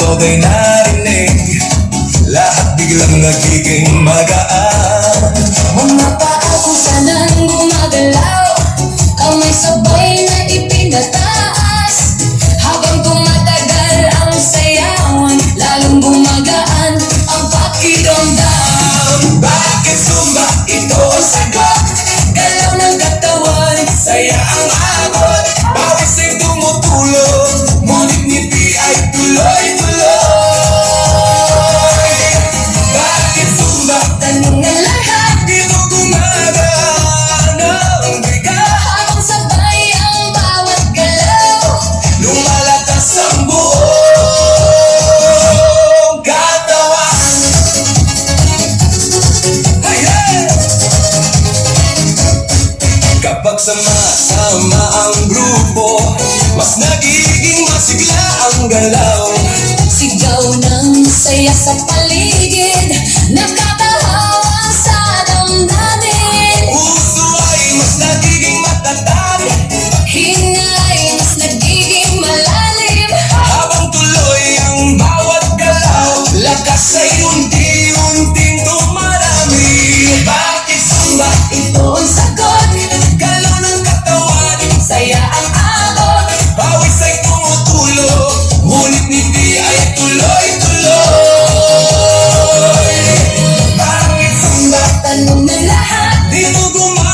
sabay narinig, lahat biglang nagiging magaan. Mga paa sanang gumagalaw, kamay sabay na ipinataas. Habang tumatagal ang sayawan, lalong gumagaan ang pakiramdam. Bakit sumba? Ito ang sagot. Galaw ng katawan, Saya ang abot, bawis ay tumutulog, ngunit ngiti ay tuloy-tuloy. Bakit sumba? tanong na lahat, Dito gumagaan ang bigat, habang sabay ang bawat galaw. lumalakas ang buong katawan. Hey, hey! Kapag sama-sama ang grupo, mas nagiging masigla ang galaw. Sigaw ng saya sa paligid, nakakahawa sa damdamin. Puso ay mas nagiging matatag, Hinga ay mas nagiging malalim. habang tuloy ang bawat galaw, lakas ay unti-unting dumarami. Bakit sumba? Ito ang sagot, Galaw ng katawan, saya ang abot. bawis ay tumutulog, ngunit ngiti ay tuloy-tuloy. Bakit sumba? Tanong na lahat, Di mo gumawa